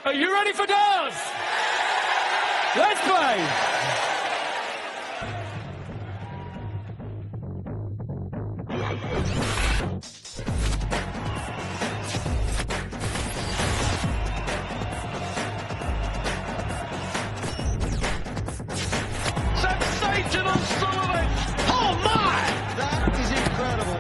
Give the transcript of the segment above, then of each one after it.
Are you ready for Dars? Let's play! Sensational Suljovic! Oh my! That is incredible.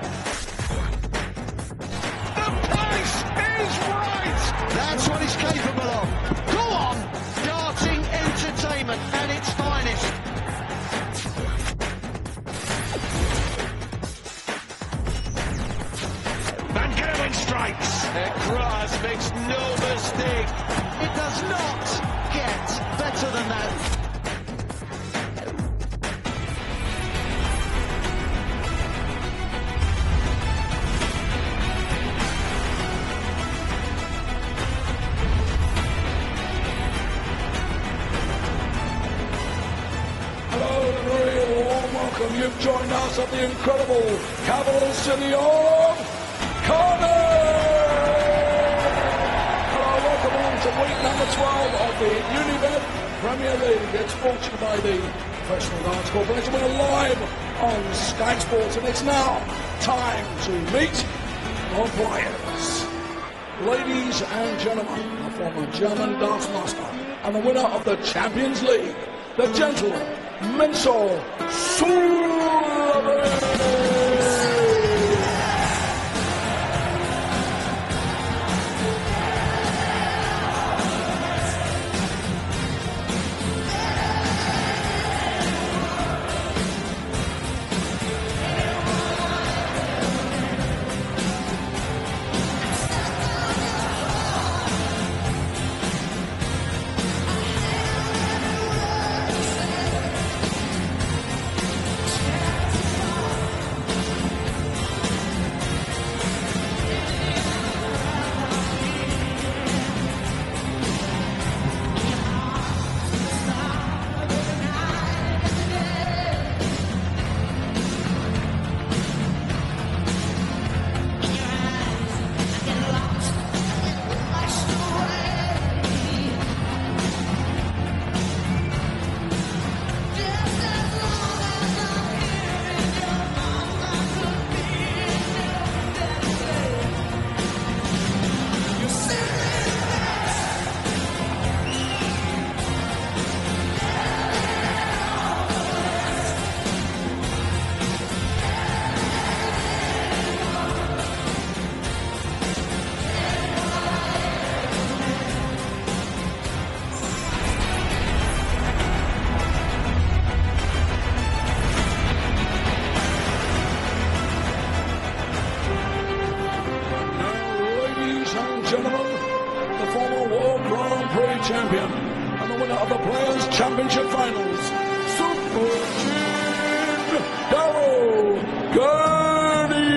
The pace is right! That's what he's capable of. Go on! Darting entertainment at its finest. Van Gerwen strikes! Cross makes no mistake. It does not get better than that. Hello and a very warm welcome. You've joined us at the incredible capital city of Gurney. Hello, welcome on to week number 12 of the Unibet Premier League. It's brought to you by the Professional Darts Corporation. We're live on Sky Sports, and it's now time to meet the players. Ladies and gentlemen, the former German darts master and the winner of the Champions League, the gentleman, Mensur Suljovic. Champion and the winner of the Players' Championship Finals, Super Gurney.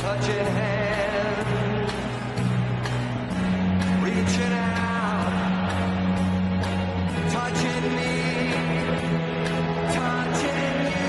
Touch your hand, reaching out, touching me, touching you.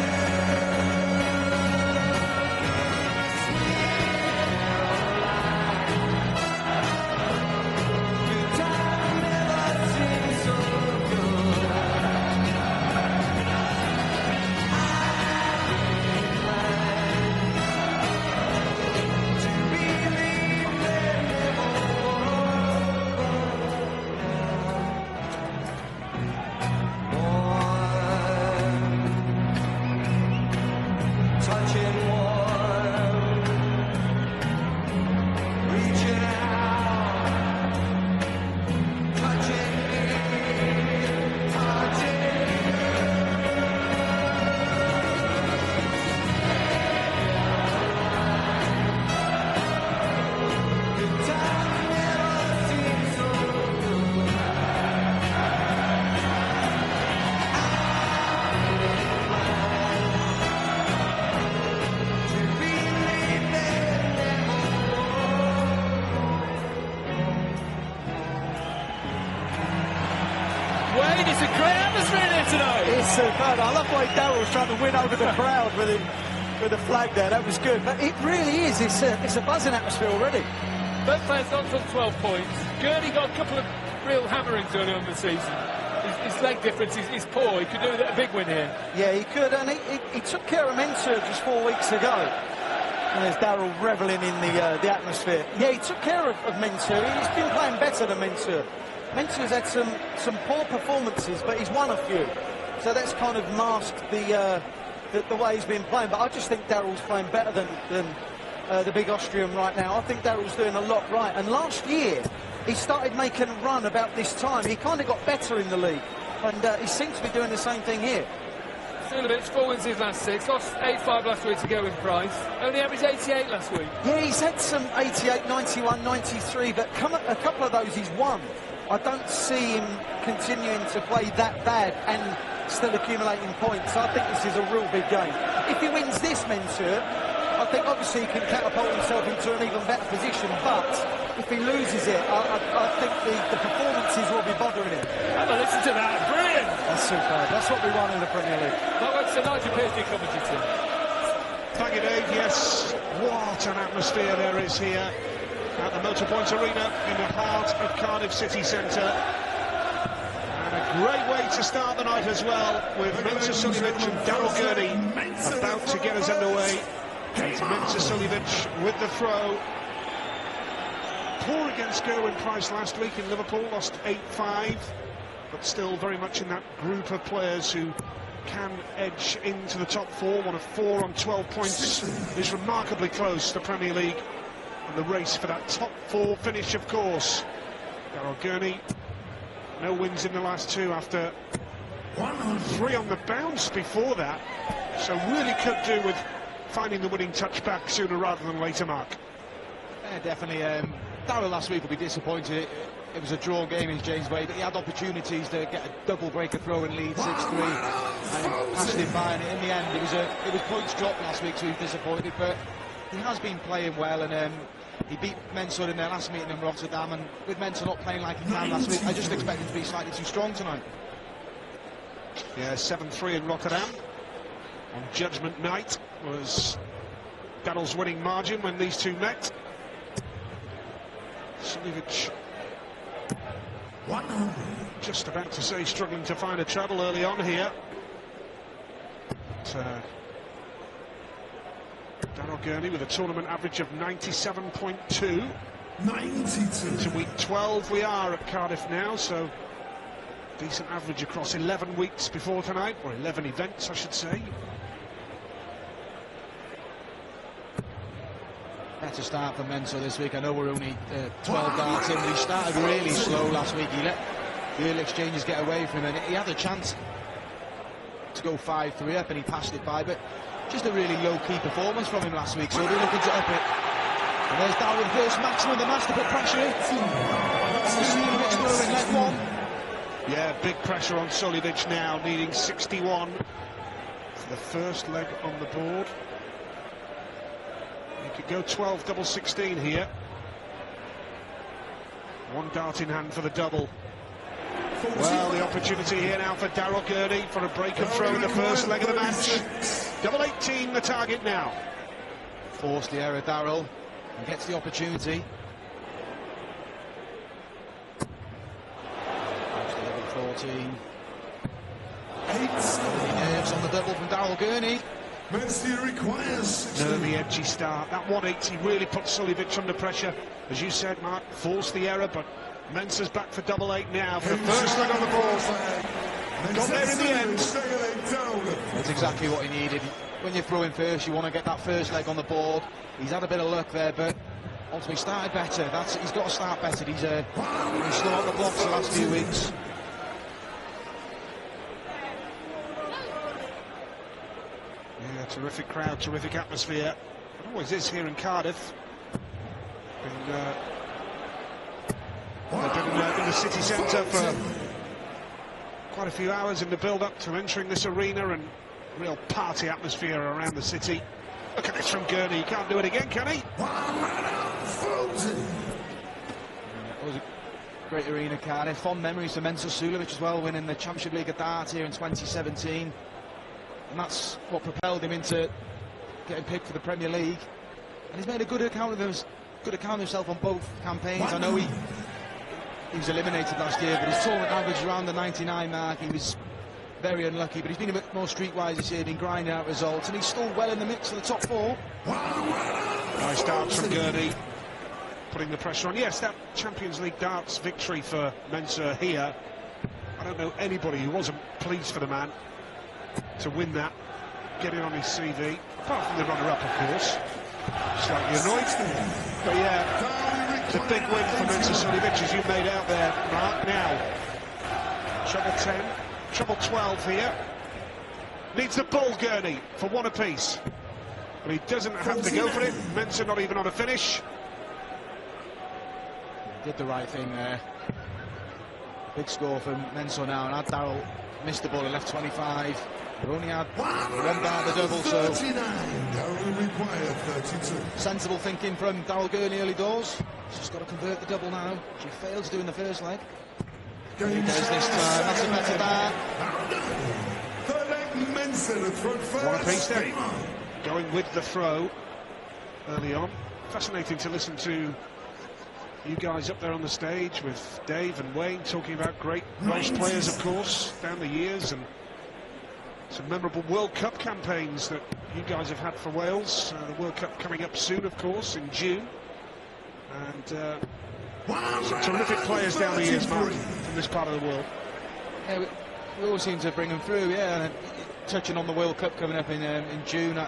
Touching warm, reaching out, touching me, touching you. Good time never seems so good. Wade, it's a great atmosphere here tonight. It's superb. I love the way Daryl's trying to win over the crowd with him with the flag there. That was good. But it really is. It's a buzzing atmosphere already. Both players got from 12 points. Gurney got a couple of real hammerings early on in the season. His leg difference is poor. He could do a big win here. Yeah, he could, and he took care of Mensah just 4 weeks ago. And there's Darryl revelling in the atmosphere. Yeah, he took care of Mensah. He's been playing better than Mensah. Mensah's had some poor performances, but he's won a few. So that's kind of masked the way he's been playing. But I just think Darryl's playing better than the big Austrian right now. I think Darryl's doing a lot right. And last year, he started making a run about this time. He kind of got better in the league. And he seems to be doing the same thing here. Suljovic, 4 wins his last 6. Lost 8-5 last week to go with Price. Only averaged 88 last week. Yeah, he's had some 88, 91, 93, but a couple of those he's won. I don't see him continuing to play that bad and still accumulating points. I think this is a real big game. If he wins this, Mensah, I think obviously he can catapult himself into an even better position, but if he loses it, I think the performances will be bothering him. Have a listen to that. Brilliant! That's superb. That's what we want in the Premier League. That works a larger PSG coverage team. Thank you, Dave. Yes, what an atmosphere there is here at the Motorpoint Arena in the heart of Cardiff City Centre. And a great way to start the night as well, with Mensah Suljovic and Darryl Gurney about to get us underway. It's Mensah Suljovic with the throw. Poor against Gerwyn Price last week in Liverpool, lost 8-5, but still very much in that group of players who can edge into the top 4. 1 of 4 on 12 points is remarkably close to Premier League. And the race for that top 4 finish, of course. Darryl Gurney, no wins in the last 2 after 3 on the bounce before that. So really could do with finding the winning touchback sooner rather than later, Mark. Yeah, definitely. Darryl last week will be disappointed. It was a draw game in James Way, but he had opportunities to get a double breaker throw and lead 6-3 and passed it by, and in the end it was points dropped last week, so he's disappointed, but he has been playing well, and he beat Mensah in their last meeting in Rotterdam, and with Mensah not playing like he can last week, I just expect him to be slightly too strong tonight. Yeah, 7-3 in Rotterdam on Judgment Night was Darryl's winning margin when these two met. Suljovic, just about to say, struggling to find a treble early on here. But, Darryl Gurney with a tournament average of 97.2. 92. To week 12 we are at Cardiff now, so decent average across 11 weeks before tonight, or 11 events I should say. Better start for Mensah this week. I know we're only 12 darts in, but he started really slow last week. He let the early exchanges get away from him, and he had a chance to go 5-3 up, and he passed it by, but just a really low-key performance from him last week, so they're looking to up it. And there's Darwin first maximum, the master put pressure in. Suljovic in leg 1. Yeah, big pressure on Suljovic now, needing 61 for the first leg on the board. He could go 12 double 16 here. 1 dart in hand for the double. Well, the opportunity here now for Darryl Gurney for a break and throw in the first leg of the match. Double 18 the target now. Forced the error, Darryl, and gets the opportunity. Level 14. 8 nerves on the double from Darryl Gurney. Nervy, edgy start. That 180 really put Suljovic under pressure. As you said, Mark, forced the error, but Mensah's back for double 8 now for the first leg on the board. Got there in the end. That's exactly what he needed. When you're throwing first, you want to get that first leg on the board. He's had a bit of luck there, but ultimately started better. He's got to start better. He's slow on the blocks the last few weeks. Yeah, terrific crowd, terrific atmosphere. It always is here in Cardiff. They've been in the city centre for quite a few hours in the build-up to entering this arena, and real party atmosphere around the city. Look at this from Gurney. He can't do it again, can he? It was a great arena, Cardiff. Fond memories for Mensah Suljovic as well, winning the Championship League of Darts here in 2017. And that's what propelled him into getting picked for the Premier League, and he's made a good account of himself on both campaigns. I know he was eliminated last year, but his tournament average around the 99 mark. He was very unlucky, but he's been a bit more streetwise this year, been grinding out results, and he's still well in the mix for the top 4. Nice darts from Gurney, putting the pressure on. Yes, that Champions League darts victory for Mensah here. I don't know anybody who wasn't pleased for the man to win that, get it on his CV, apart from the runner-up, of course. Slightly annoyed, but yeah, it's a big win for Mensah Suljovic, as you made out there, Mark. Now, treble 10, treble 12 here. Needs the ball, Gurney, for 1 apiece. But he doesn't have to go for it. Mensah not even on a finish. Did the right thing there. Big score for Mensah now, and had Darrell missed the ball and left 25. We've only had one down the double, so sensible thinking from Darrell Gurney early doors. He's just got to convert the double now, which he failed to do in the first leg. He does this time, that's a better dart. 1 apiece then. Going with the throw early on. Fascinating to listen to you guys up there on the stage with Dave and Wayne talking about great Welsh players, of course, down the years, and some memorable World Cup campaigns that you guys have had for Wales. The World Cup coming up soon, of course, in June. And some terrific players down the years, Mark, in this part of the world. Yeah, we always seem to bring them through, yeah. And touching on the World Cup coming up in June,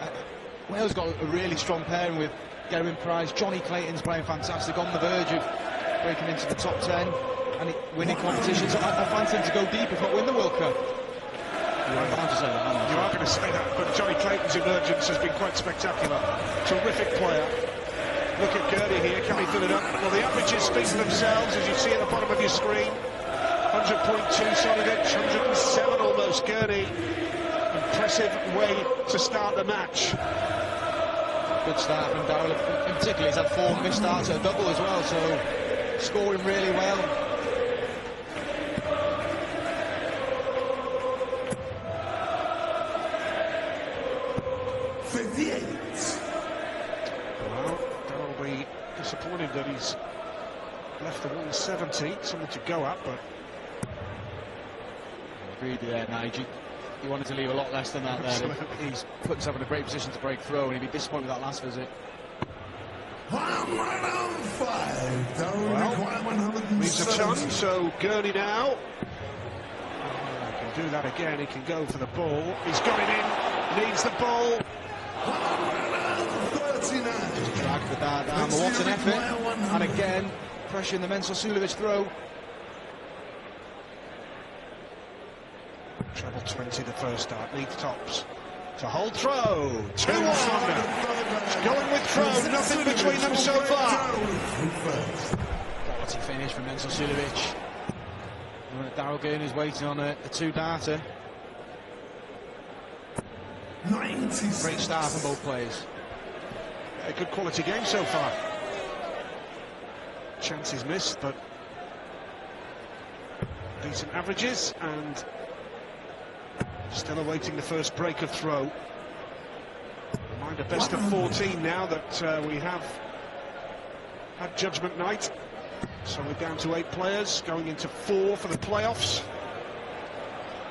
Wales got a really strong pairing with Geraint Price. Johnny Clayton's playing fantastic, on the verge of breaking into the top 10 and winning competitions. I fancy him to go deep, if not win the World Cup. You are going to say that, but Johnny Clayton's emergence has been quite spectacular. Terrific player. Look at Gurney here, can he fill it up? Well, the averages speak for themselves, as you see at the bottom of your screen. 100.2 Suljovic, 107 almost Gurney. Impressive way to start the match. Good start from Darrell. In particular, he's had 4 missed starts at a double as well, so scoring really well. Well, Darrell will be disappointed that he's left the 170, something to go at, but... Agreed there, Nigel. He wanted to leave a lot less than that there. He's put himself in a great position to break through, and he'd be disappointed with that last visit. Well, leaves a chance, so Gurney now. He can do that again, he can go for the ball. He's got it in, needs the ball. Just dragged the dart down, but what an effort. And again, pressuring the Mensah Suljovic throw. Treble 20 the first start, leads tops. To hold throw, 2-1. Going with throw, nothing between them so far. Quality finish from Mensah Suljovic. Darrell Gurney is waiting on a 2-darter. Great start from both players. A good quality game so far. Chances missed, but decent averages, and still awaiting the first break of throw. Reminder, best of 14 now that we have had judgment night. So we're down to 8 players, going into 4 for the playoffs.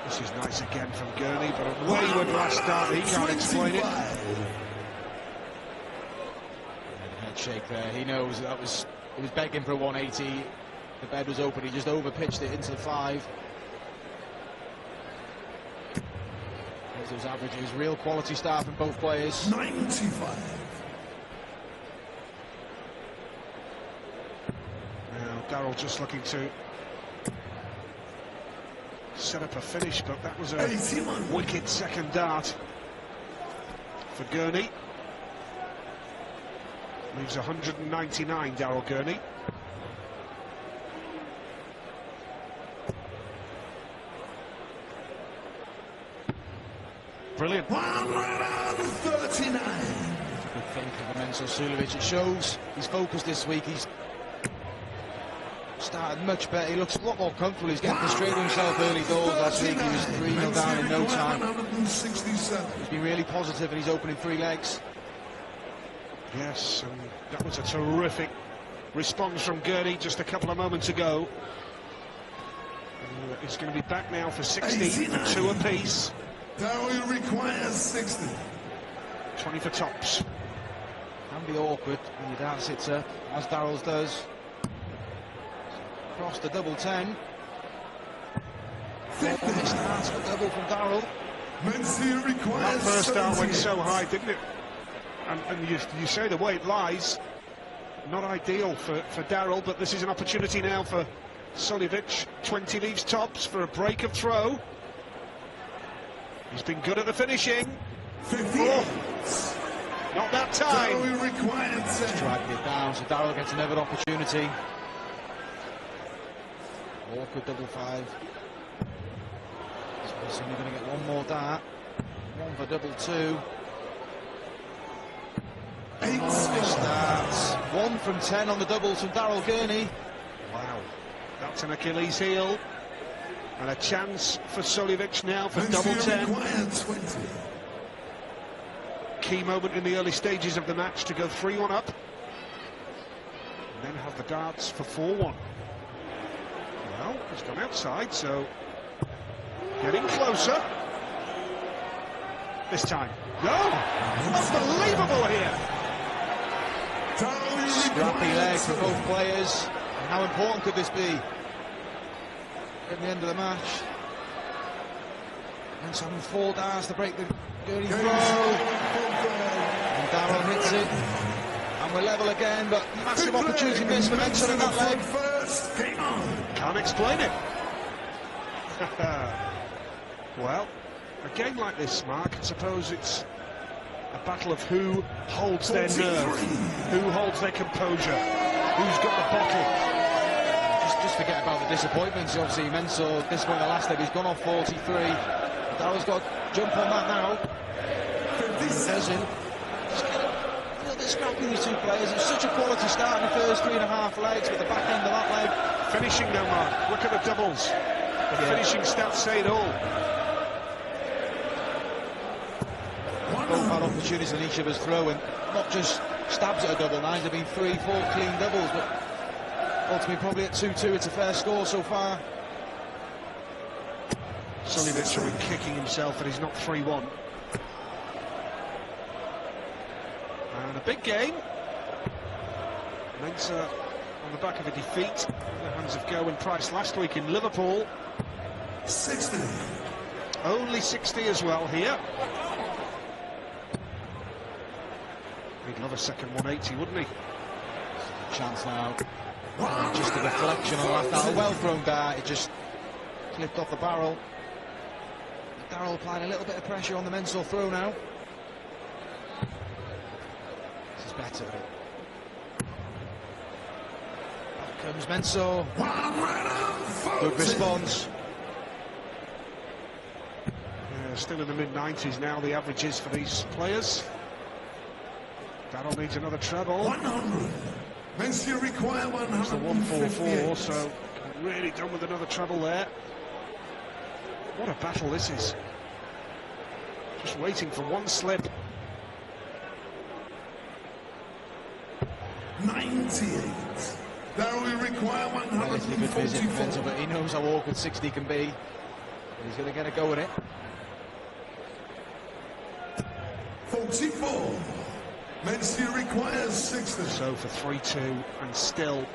This is nice again from Gurney, but a wayward last start, he can't explain it. Head shake there, he knows that it was begging for a 180. The bed was open, he just over-pitched it into the 5. There's those averages, real quality start from both players. 95. Now Darrell just looking to set up a finish, but that was a wicked second dart for Gurney. Leaves 199, Darrell Gurney. Brilliant. 139. Good think of Mensah Suljovic. It shows he's focused this week. He's started much better. He looks a lot more comfortable. He's getting frustrated with himself early doors. Last week he was 3-0 down in no time. He's been really positive in his opening 3 legs. Yes, and that was a terrific response from Gurney just a couple of moments ago. He's going to be back now for 60, for 2 apiece. Darryl requires 60. 20 for tops. Can be awkward when your dart sits up, as Darryl's does. Cross the double 10. 50. Missed dart for double from Darryl. Mencia requires That first dart 70. went so high, didn't it? And you say the way it lies, not ideal for Darryl, but this is an opportunity now for Suljovic. 20 leaves tops for a break of throw. He's been good at the finishing. 50. Not that time. Darryl required 10. Dragged it down, so Darryl gets another opportunity. Awkward double 5. He's only going to get one more dart. One for double 2. 8 Missed darts. 1 from 10 on the doubles from Darryl Gurney. Wow, that's an Achilles heel. And a chance for Suljovic now for double 10. required 20. Key moment in the early stages of the match to go 3-1 up. And then have the darts for 4-1. Well, he's gone outside, so getting closer. This time. No! Unbelievable here! Darryl Scrappy leg requires for both players. And how important could this be at the end of the match? And having 4 darts to break the Gurney throw. And Darryl hits it. And we're level again, but massive opportunity missed for Mensa in that leg. First, game on. Can't explain it. Well, a game like this, Mark, I suppose it's a battle of who holds their nerve, who holds their composure, who's got the bottle. Just forget about the disappointments. Obviously, Mensa, at this point in the last leg, he's gone off 43. Darryl's got to jump on that now. 57. Just get a little bit scrappy, these two players. It's such a quality start in the first 3.5 legs, but the back end of that leg. Finishing though, Mark, look at the doubles. The finishing stats say it all. Both had opportunities in each of us throw, and not just stabs at a double nine. There have been 3-4 clean doubles, but ultimately probably at 2-2 it's a fair score so far. Suljovic will be kicking himself that he's not 3-1. And a big game. Mensa on the back of a defeat in the hands of Go and Price last week in Liverpool. 60. Only 60 as well here. He'd love a second 180, wouldn't he? Chance now. Just a deflection on that dart. A well thrown dart. It just clipped off the barrel. Darryl applying a little bit of pressure on the Mensa throw now. This is better. Back comes Mensa. Good response. Yeah, still in the mid-90s now, the averages for these players. Darryl needs another treble. 100. Mencia require It's the 144, 158. so really done with another treble there. What a battle this is. Just waiting for one slip. 98. Darryl require Relatively good visit from Mensa, 144. but he knows how awkward 60 can be. He's going to get a go at it. 44. Mencia requires 60. So for 3-2 and still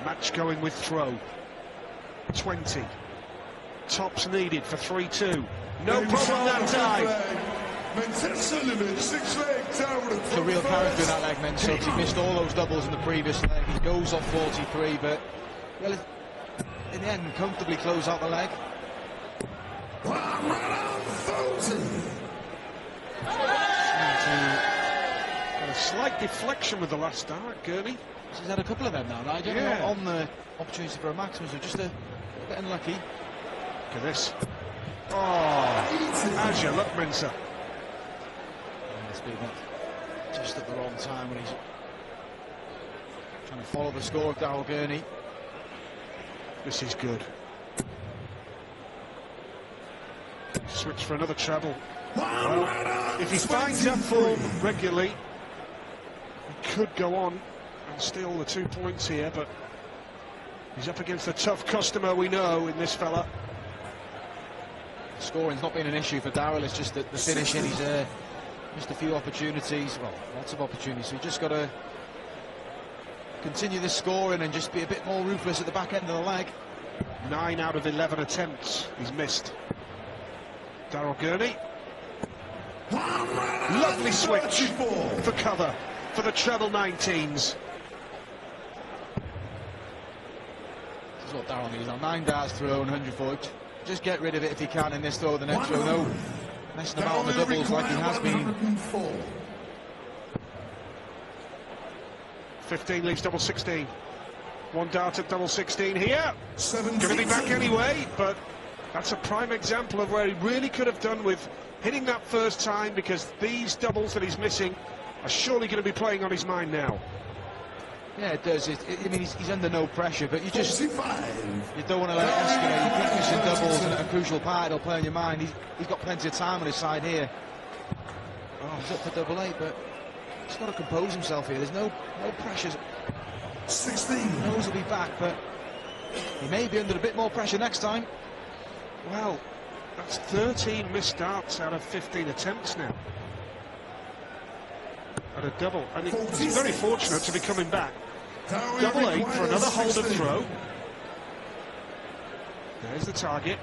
match going with throw. 20. Tops needed for 3-2. No problem that time. Suljovic, 6 leg, Darryl. It's a real character in that leg, Mensa. He missed all those doubles in the previous leg. He goes off 43, but well, in the end, comfortably close out the leg. 130. A slight deflection with the last dart, Gurney. He's had a couple of them now, right? Yeah. On the opportunity for a maximum, so just a bit unlucky. Look at this. Oh, as you look, Mensa. And it's been just at the wrong time when he's trying to follow the score of Darryl Gurney. This is good. Switch for another treble. Well, if he finds that form regularly, could go on and steal the 2 points here, but he's up against a tough customer, we know, in this fella. Scoring's not been an issue for Darrell, it's just the finishing. He's missed a few opportunities, well, lots of opportunities, so he's just got to continue this scoring and just be a bit more ruthless at the back end of the leg. 9 out of 11 attempts he's missed. Darrell Gurney. Lovely switch for cover for the treble 19s. This is what Darrell needs now. 9 darts thrown, 100 foot. Just get rid of it if you can in this throw, the next throw. No messing about on the doubles like he has been. 15 leaves double 16. 1 dart at double 16 here. Going to be back anyway, but that's a prime example of where he really could have done with hitting that first time, because these doubles that he's missing are surely going to be playing on his mind now. Yeah, it does. I mean, he's under no pressure, but you don't want to let it escalate. You keep missing doubles, and a crucial part it'll play on your mind. He's got plenty of time on his side here. Oh, he's up for double 8, but he's got to compose himself here. There's no pressures. 16. He knows he'll be back, but he may be under a bit more pressure next time. Well, that's 13 missed darts out of 15 attempts now. At a double, and he's very fortunate to be coming back. Double 8 for another hold and throw. There's the target.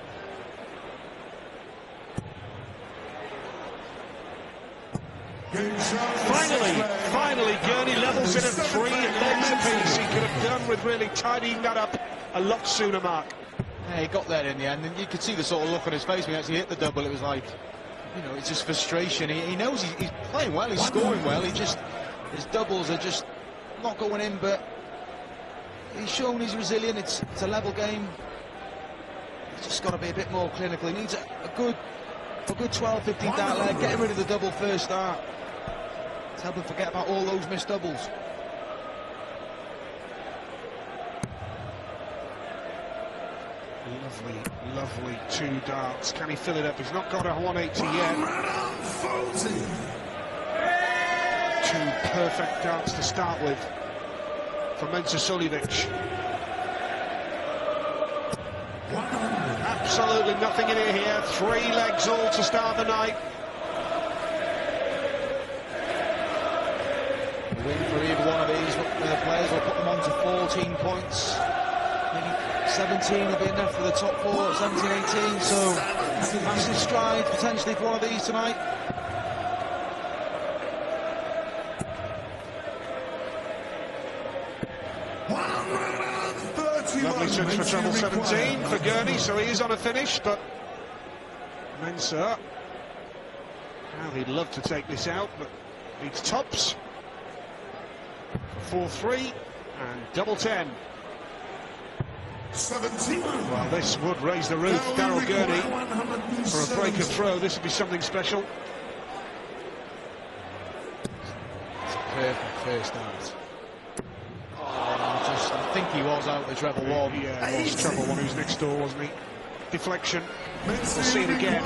Finally, Gurney levels it at 3 legs apiece. He could have done with really tidying that up a lot sooner, Mark. Yeah, he got there in the end, and you could see the sort of look on his face when he actually hit the double. It was like, you know, it's just frustration. He knows he's playing well, he's scoring well. His doubles are just not going in, but he's shown he's resilient. It's a level game. He's just got to be a bit more clinical. He needs a good 12, 15 dart leg, getting rid of the double first start to help him forget about all those missed doubles. Lovely 2 darts. Can he fill it up? He's not got a 180 yet. 2 perfect darts to start with for Suljovic. Absolutely nothing in it here. 3 legs all to start the night. A win for either one of these players will put them on to 14 points. Maybe 17 will be enough for the top 4, 17, 18, so massive stride potentially for one of these tonight. Lovely touch for treble 17 for Gurney, so he is on a finish, but Mensah, well, he'd love to take this out, but needs tops. 4-3 and double 10. 17. Well, this would raise the roof. Darrell Gurney for a break and throw. This would be something special. It's a perfect first dart. I think he was out the treble 1. Yeah, he was treble 1. He was next door, wasn't he? Deflection. We'll see it again.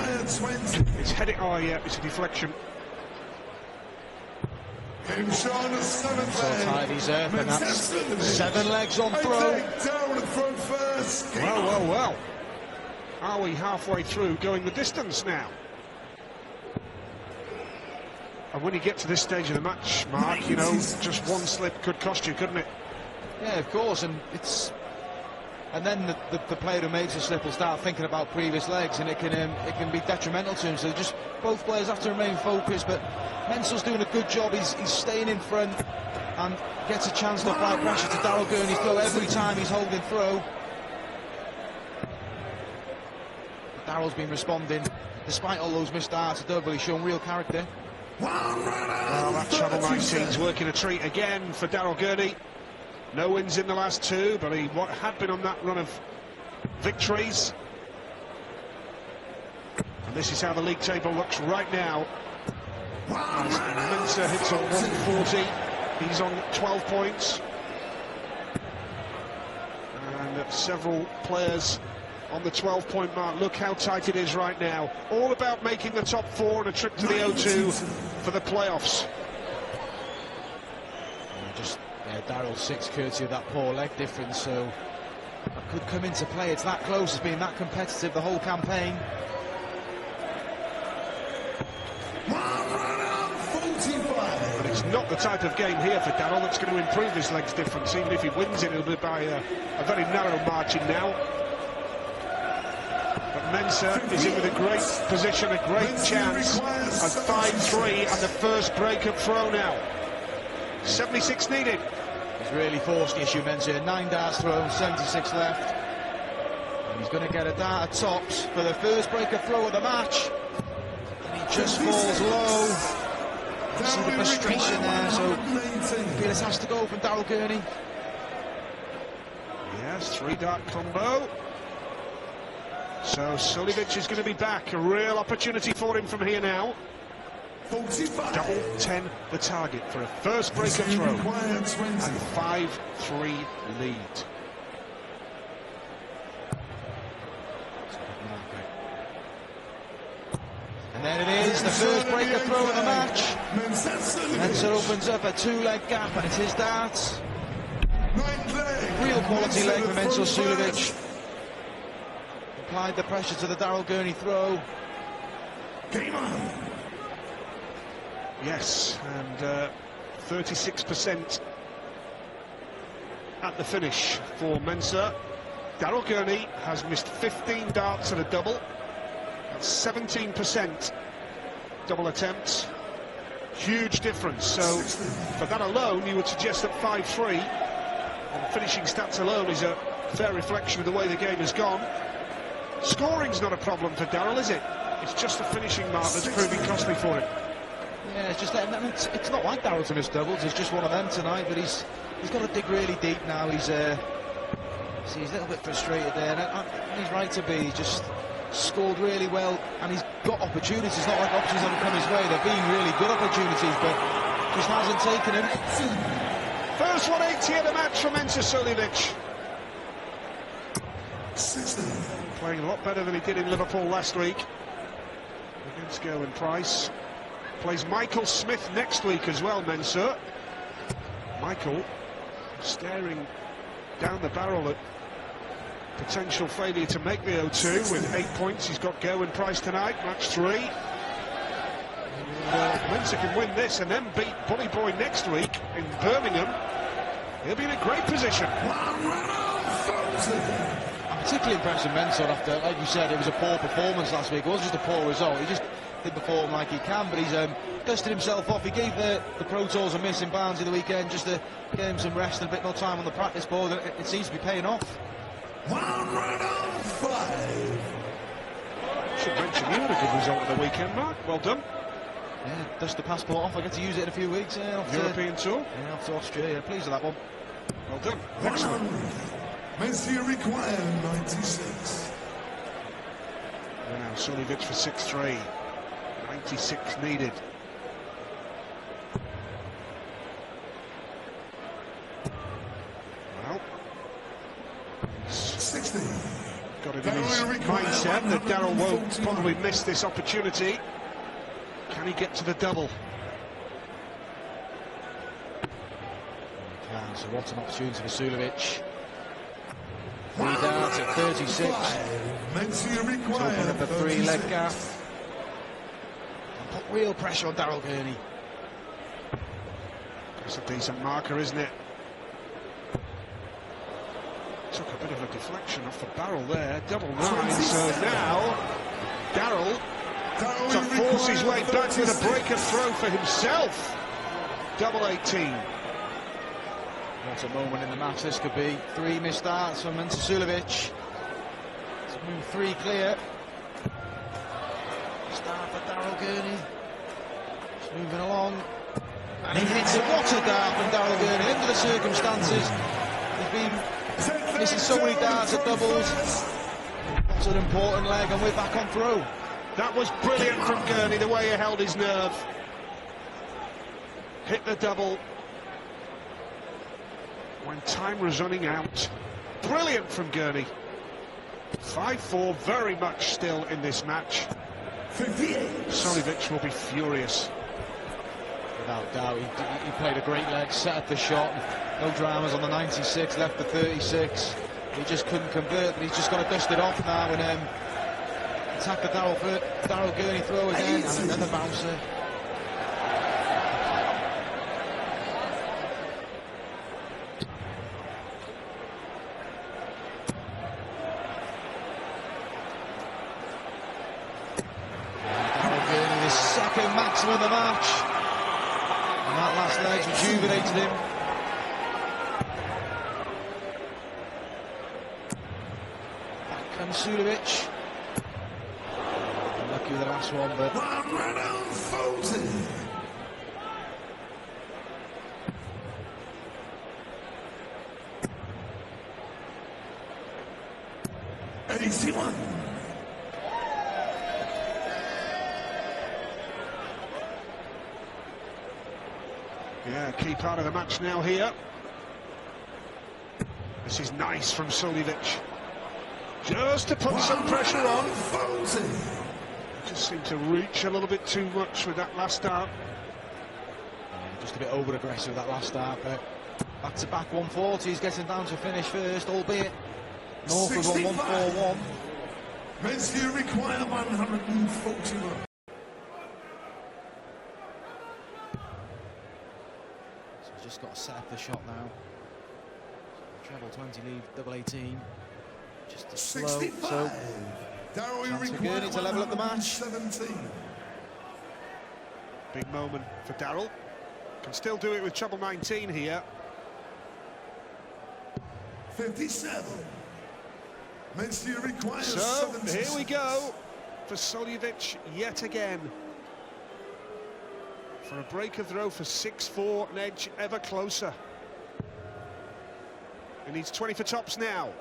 It's heading. Oh, yeah, it's a deflection. So tied he's up, and that's 7 legs on throw. Well. Are we halfway through going the distance now? And when you get to this stage of the match, Mark, you know, just one slip could cost you, couldn't it? Yeah, of course, and then the player who makes a slip will start thinking about previous legs, and it can be detrimental to him. So just both players have to remain focused. But Mensah's doing a good job. He's staying in front and gets a chance to apply pressure to Darrell Gurney's throw every time he's holding throw. Darrell's been responding despite all those missed darts. Double, he's shown real character. Well, that treble 19's working a treat again for Darrell Gurney. No wins in the last 2, but he had been on that run of victories. And this is how the league table looks right now. As Mensah hits on 140, he's on 12 points. And several players on the 12-point mark. Look how tight it is right now. All about making the top 4 and a trip to the O2 for the playoffs. Darryl's 6 courtesy of that poor leg difference, so that could come into play. It's that close, it's been that competitive the whole campaign. But it's not the type of game here for Darryl that's going to improve his legs difference. Even if he wins it, it'll be by a very narrow margin now. But Mensah is in with a great position, a great chance at 5-3 and the first break-up throw now. 76 needed. He's really forced the issue, Mensah. 9 darts thrown, 76 left. And he's going to get a dart at tops for the first break-up throw of the match. And he just falls low. You see the frustration there, so Felix has to go from Darryl Gurney. Yes, 3-dart combo. So Suljovic is going to be back. A real opportunity for him from here now. 45. Double 10 the target for a first break-up throw. And 5-3 lead. And there it is, the first break-up throw of the match. Mensah opens up a 2-leg gap, and it's his darts. Real quality leg for Mensah Suljovic. Applied the pressure to the Darryl Gurney throw. Game on. Yes, and 36% at the finish for Mensah. Darryl Gurney has missed 15 darts at a double. That's 17% double attempts. Huge difference. So for that alone, you would suggest that 5-3 on finishing stats alone is a fair reflection of the way the game has gone. Scoring's not a problem for Darryl, is it? It's just the finishing mark that's proving costly for him. Yeah, it's just that, it's not like Darryl to miss doubles. It's just one of them tonight. But he's got to dig really deep now. He's a little bit frustrated there, and he's right to be. He's just scored really well, and he's got opportunities. It's not like opportunities haven't come his way. They've been really good opportunities, but just hasn't taken them. First 180 of the match for Mensah Suljovic. Playing a lot better than he did in Liverpool last week against Gerwyn Price. Plays Michael Smith next week as well, Mensah. Michael staring down the barrel at potential failure to make the O2 with 8 points. He's got Gerwyn Price tonight, match 3. Mensah can win this and then beat Bully Boy next week in Birmingham. He'll be in a great position. I'm particularly impressed with Mensah after, like you said, it was a poor performance last week. It wasn't just a poor result. He just didn't perform like he can, but he's dusted himself off. He gave the Pro Tours a miss in Barnsley the weekend just to give him some rest and a bit more time on the practice board. It seems to be paying off. Should mention you had a good result of the weekend, Mark. Well done. Yeah, dust the passport off. I get to use it in a few weeks. European tour. Yeah, off to Australia. Pleased with that one. Well done. Excellent. Mensah required 96. Now Suljovic for 6-3. 96 needed. Well, 60. got it in his mindset that Darryl won't probably miss this opportunity. Can he get to the double? Yeah, so what an opportunity for Suljovic. 3 darts at 36. Mensah Open required up a 3-leg gap. And put real pressure on Darryl Gurney. That's a decent marker, isn't it? Took a bit of a deflection off the barrel there. Double 9. So now Darryl to force his way back with a break-up throw for himself. Double 18. What a moment in the match this could be. 3 missed darts from Mensah Suljovic. To move 3 clear. Start for Darryl Gurney. Just moving along. And he hits it. What a dart from Darryl Gurney. Under the circumstances, he's been missing so many darts at doubles. That's an important leg, and we're back on throw. That was brilliant from Gurney, the way he held his nerve. Hit the double when time was running out. Brilliant from Gurney. 5-4, very much still in this match. 58. Suljovic will be furious. Without doubt, he played a great leg, set up the shot, no dramas on the 96, left the 36. He just couldn't convert, but he's just got to dust it off now and attack the Daryl Gurney throw again, and another bouncer. Daryl Gurney, the second maximum of the match. And that last leg's rejuvenated him. Back comes Suljovic. Lucky with the last one, but... Yeah, key part of the match now here. This is nice from Suljovic. Just to put some pressure on. Just seemed to reach a little bit too much with that last start. Yeah, just a bit over-aggressive that last start, but back-to-back 140s, getting down to finish first, albeit North was on 141. Messier require 141. So he's just got to set up the shot now. Treble 20 lead, double 18. Just a slow, 65. so Daryl for Gurney to level up the match. 17. Big moment for Daryl. Can still do it with treble 19 here. 57. Messier requires So, 76. here we go for Suljovic yet again. For a breaker throw for 6-4, an edge ever closer. He needs 20 for tops now.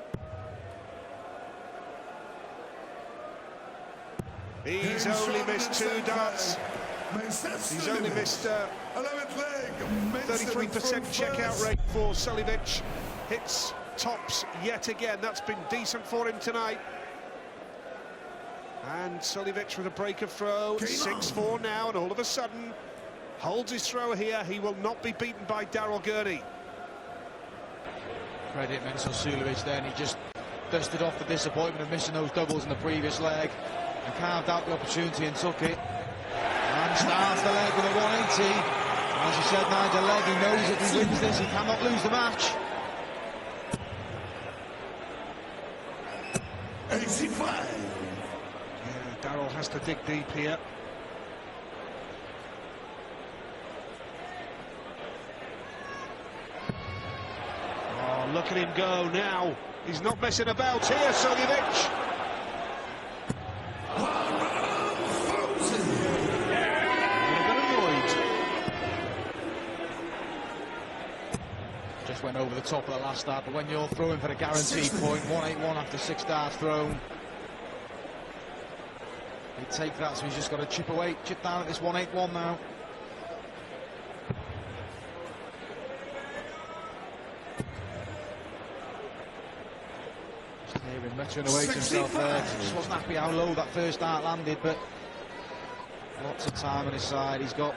He's only missed 2 darts. He's only missed 33% checkout rate for Suljovic. Hits tops yet again. That's been decent for him tonight. And Suljovic with a breaker throw, 6-4 now, and all of a sudden holds his throw here. He will not be beaten by Daryl Gurney. Credit Mensur Suljovic then, he just dusted off the disappointment of missing those doubles in the previous leg and carved out the opportunity and took it. And starts the leg with a 180. As you said, Nigel, leg, he knows if he wins this, he cannot lose the match. 85. Yeah, Daryl has to dig deep here. Oh, look at him go now. He's not messing about here, Suljovic. Just went over the top of the last start, but when you're throwing for a guaranteed point, 181 after 6 darts thrown, he'd take that, so he's just got to chip down at this 181 now. Just hearing muttering away to himself there. Just wasn't happy how low that first dart landed, but lots of time on his side. He's got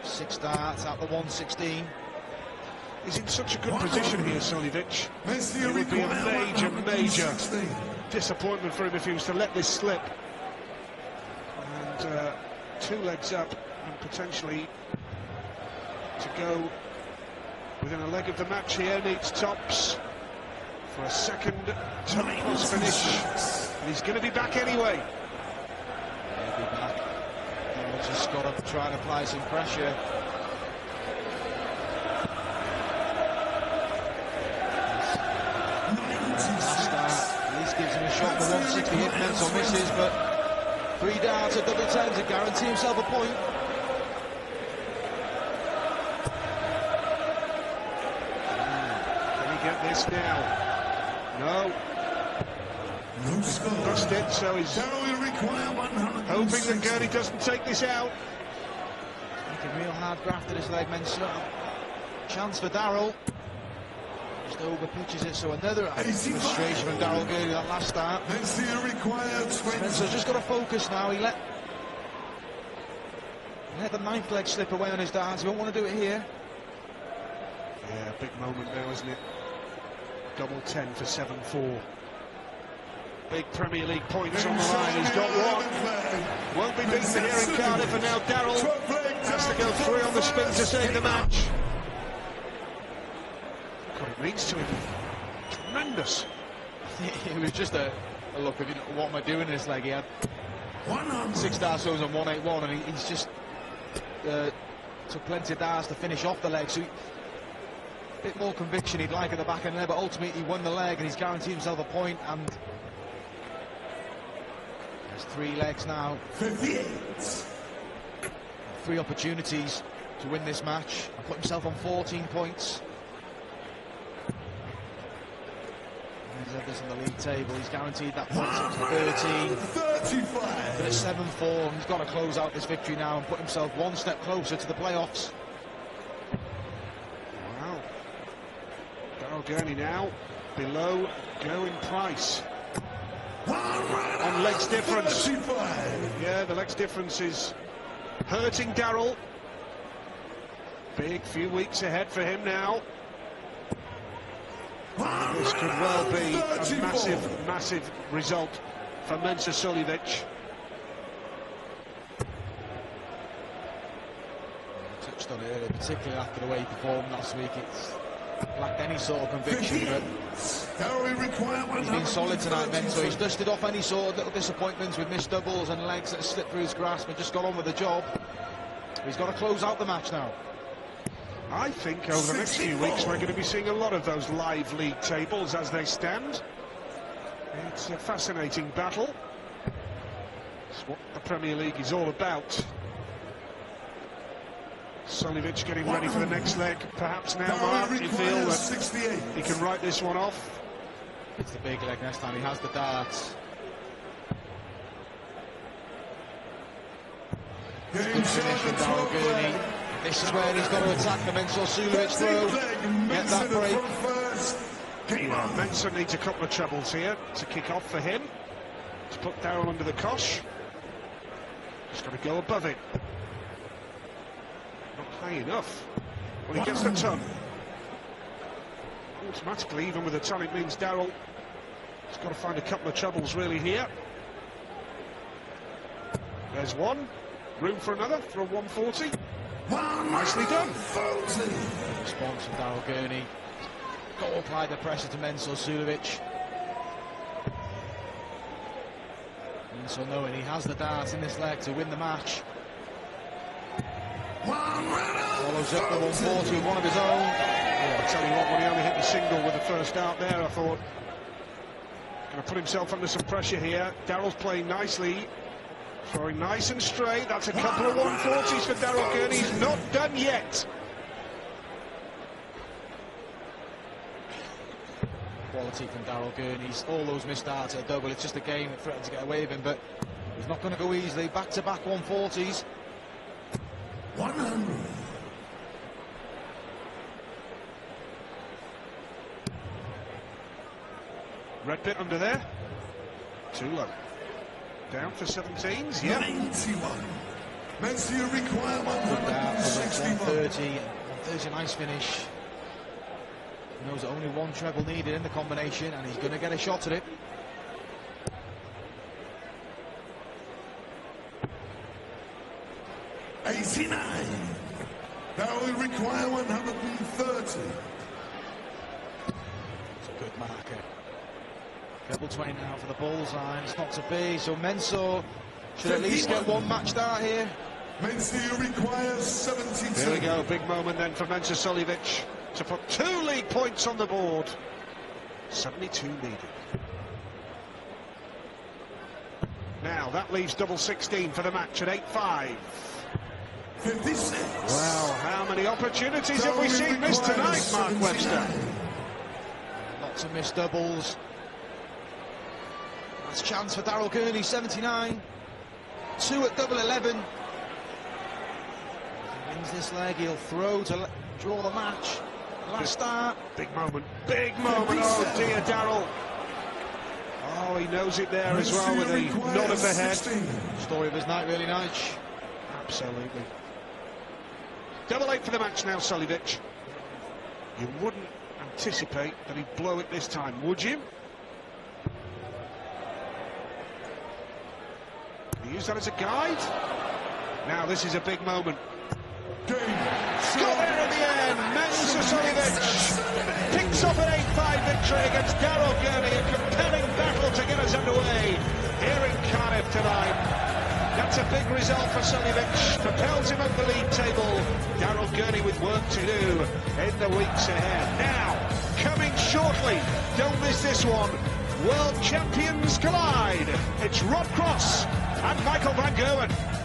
6 darts at the 116. He's in such a good position here, Suljovic. It would be a major disappointment for him if he was to let this slip. And 2 legs up, and potentially to go within a leg of the match here. Needs tops for a second top plus finish. And he's going to be back anyway. He'll be back. He's just got to try and apply some pressure. At least gives him a shot for 160 hit minutes or misses, but 3 darts at double 10 to guarantee himself a point. Can he get this now? No. Lost it, so he's hoping that Gurney doesn't take this out. Making real hard graft at his leg, Mensur. Chance for Daryl. Just over pitches it, so another frustration from Daryl Gurney that last start. Messier required 20. Mensur's just got to focus now. He let Let the ninth leg slip away on his darts. He won't want to do it here. Yeah, big moment now, isn't it? Double 10 for 7-4. Big Premier League points on the line. He's got one. Won't be beaten here in Cardiff, and now Darryl has to go 3 on the spin to save the match. Look what it means to him. Tremendous. It was just a look of, what am I doing in this leg? He had 6 darts on 181, and he's just took plenty of darts to finish off the leg. So a bit more conviction he'd like at the back end there, but ultimately he won the leg and he's guaranteed himself a point. And there's 3 legs now. 3 opportunities to win this match and put himself on 14 points. There's others on the league table. He's guaranteed that point up to 13. But at 7-4, he's got to close out this victory now and put himself 1 step closer to the playoffs. Wow. Darryl Gurney now below Gerwyn Price. On legs difference. Yeah, the legs difference is hurting Darryl. Big few weeks ahead for him now. This could well be a massive, massive result for Mensur Suljovic. Touched on it earlier, particularly after the way he performed last week. It's lacked any sort of conviction, but he's been solid tonight, Mensur. He's dusted off any sort of little disappointments with missed doubles and legs that have slipped through his grasp and just got on with the job. He's got to close out the match now. I think over the next few weeks we're going to be seeing a lot of those live league tables as they stand. It's a fascinating battle. It's what the Premier League is all about. Suljovic getting ready for the next leg. Perhaps now, Mark, you feel that he can write this one off? It's the big leg next time. He has the darts. Good finish from Darryl Gurney. This is where he's got to attack the Mensur Suljovic through. Get that break. Mensur needs a couple of trebles here to kick off for him. To put Darryl under the cosh. Just got to go above it. Not high enough. Well, he gets the ton. Automatically, even with the ton, it means Darryl has got to find a couple of trebles really here. There's one. Room for another for a 140. Nicely done. Response from Darryl Gurney. Got to apply the pressure to Mensur Suljovic. Mensur knowing he has the darts in this leg to win the match. Follows up the 140 with one of his own. Oh, I tell you what, when he only hit the single with the first dart there, I thought, going to put himself under some pressure here. Darryl's playing nicely. Throwing nice and straight. That's a couple of 140s for Darryl Gurney. He's not done yet. Quality from Darryl Gurney. All those missed darts at a double. It's just a game that threatened to get away with him, but he's not going to go easily. Back-to-back 140s. 100. Red bit under there. Too low. Down for 17s, yeah. 91. Mensur require 161. 161. 130, nice finish. He knows that only 1 treble needed in the combination, and he's going to get a shot at it. Now we require 130. It's a good marker. Treble 20 now for the bullseye. It's not to be, so Mensur should at least get 1 match start here. Mensur requires 72. There we go, big moment then for Mensur Suljovic to put 2 league points on the board. 72 needed. Now that leaves double 16 for the match at 8-5. 56. Wow, how many opportunities have we seen missed tonight, Mark Webster? Lots of missed doubles. That's a chance for Darryl Gurney, 79. 2 at double 11. If he wins this leg, he'll throw to draw the match. Last start. Big moment, big moment. Oh dear, Darryl. Oh, he knows it there as well with a nod of the head. Story of his night, really nice. Absolutely. Double 8 for the match now, Suljovic. You wouldn't anticipate that he'd blow it this time, would you? Use that as a guide. Now this is a big moment. Got there in the end. Mensa Suljovic picks up an 8-5 victory against Gurney. A compelling battle to get us underway here in Cardiff tonight. That's a big result for Suljovic. Propels him up the league table. Gurney with work to do in the weeks ahead. Now, coming shortly, don't miss this one. World champions collide. It's Rob Cross and Michael van Gerwen.